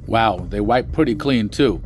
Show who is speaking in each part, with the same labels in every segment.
Speaker 1: Wow, they wipe pretty clean too.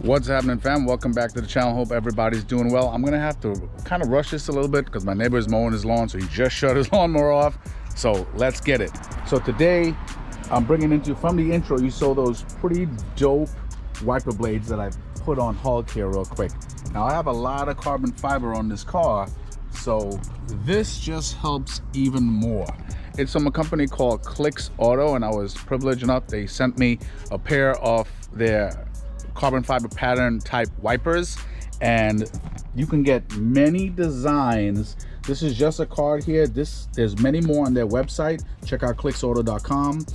Speaker 1: What's happening, fam? Welcome back to the channel. Hope everybody's doing well. I'm gonna have to kind of rush this a little bit because my neighbor is mowing his lawn, so he just shut his lawnmower off. So let's get it. So today I'm bringing into, from the intro, you saw those pretty dope wiper blades that I put on Hulk here real quick. Now I have a lot of carbon fiber on this car, so this just helps even more. It's from a company called CLIXAUTO, and I was privileged enough, they sent me a pair of their carbon fiber pattern type wipers, and you can get many designs. This is just a card here. There's many more on their website. Check out clixauto.com.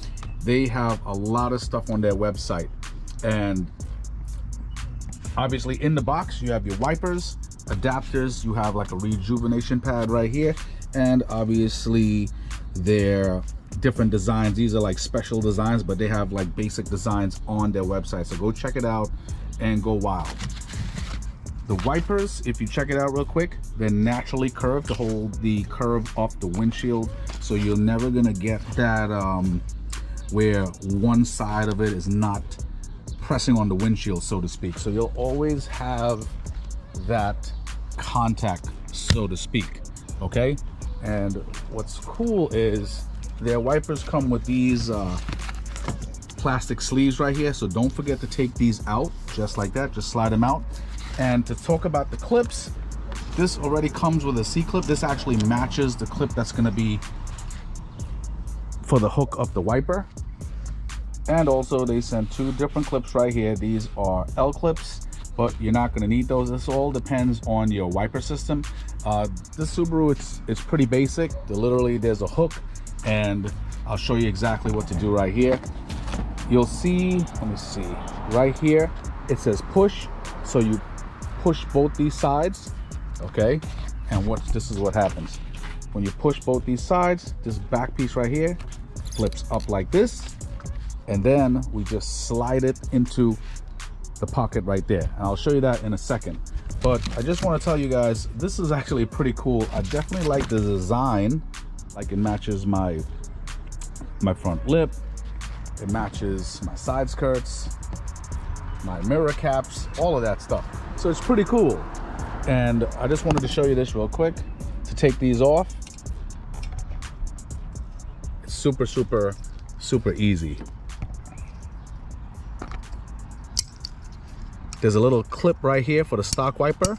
Speaker 1: They have a lot of stuff on their website, and obviously in the box you have your wipers, adapters, you have like a rejuvenation pad right here, and obviously their different designs. These are like special designs, but they have like basic designs on their website, so go check it out and go wild. The wipers, if you check it out real quick, they're naturally curved to hold the curve off the windshield, so you're never gonna get that where one side of it is not pressing on the windshield, so to speak. So you'll always have that contact, so to speak. Okay, and what's cool is their wipers come with these plastic sleeves right here, so don't forget to take these out just like that. Just slide them out. And to talk about the clips, this already comes with a C-clip. This actually matches the clip that's going to be for the hook of the wiper. And also they sent two different clips right here. These are L clips, but you're not going to need those. This all depends on your wiper system. This Subaru, it's pretty basic. Literally there's a hook, and I'll show you exactly what to do right here. You'll see, let me see, right here it says push, so you push both these sides, okay? And this is what happens when you push both these sides. This back piece right here flips up like this, and then we just slide it into the pocket right there, and I'll show you that in a second. But I just want to tell you guys, this is actually pretty cool. I definitely like the design. Like, it matches my front lip, it matches my side skirts, my mirror caps, all of that stuff. So it's pretty cool. And I just wanted to show you this real quick. To take these off, it's super easy. There's a little clip right here for the stock wiper.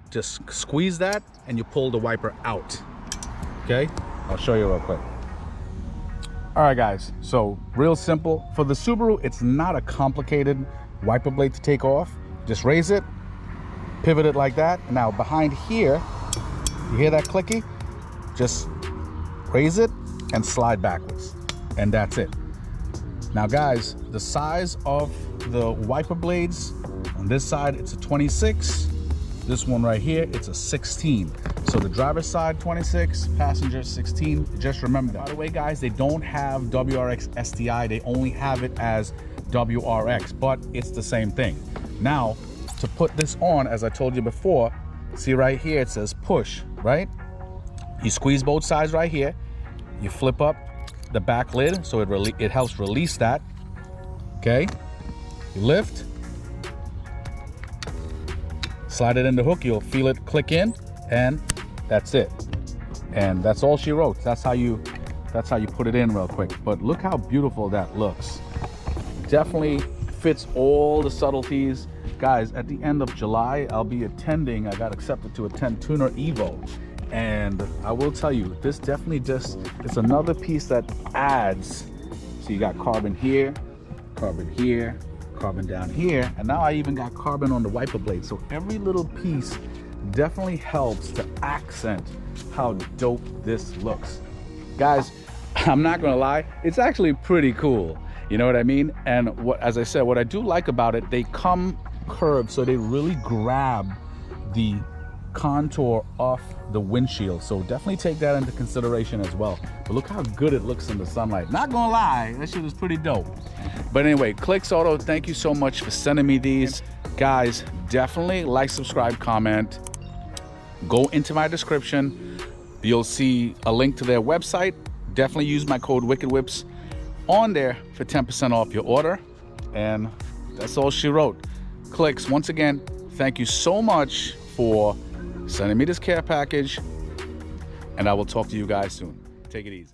Speaker 1: Just squeeze that and you pull the wiper out. Okay, I'll show you real quick. All right guys, so real simple. For the Subaru, it's not a complicated wiper blade to take off. Just raise it, pivot it like that. Now behind here, you hear that clicky? Just raise it and slide backwards, and that's it. Now guys, the size of the wiper blades, on this side it's a 26, this one right here it's a 16. So the driver's side 26, passenger 16. Just remember that. By the way guys, they don't have WRX STI, they only have it as WRX, but it's the same thing. Now to put this on, as I told you before, see right here it says push, right? You squeeze both sides right here, you flip up the back lid so it helps release that. Okay, you lift, slide it in the hook, you'll feel it click in, and that's it. And that's all she wrote. That's how you put it in real quick. But look how beautiful that looks. Definitely fits all the subtleties. Guys, at the end of July, I'll be attending, I got accepted to attend Tuner Evo. And I will tell you, this definitely it's another piece that adds. So you got carbon here, carbon here, carbon down here, and now I even got carbon on the wiper blade. So every little piece definitely helps to accent how dope this looks. Guys, I'm not gonna lie, it's actually pretty cool. You know what I mean? And what, as I said, what I do like about it, they come curved, so they really grab the contour off the windshield. So definitely take that into consideration as well. But look how good it looks in the sunlight. Not gonna lie, that shit is pretty dope. But anyway, CLIXAUTO, thank you so much for sending me these. Guys, definitely like, subscribe, comment. Go into my description. You'll see a link to their website. Definitely use my code WickedWhips on there for 10% off your order. And that's all she wrote. Clix, once again, thank you so much for sending me this care package, and I will talk to you guys soon. Take it easy.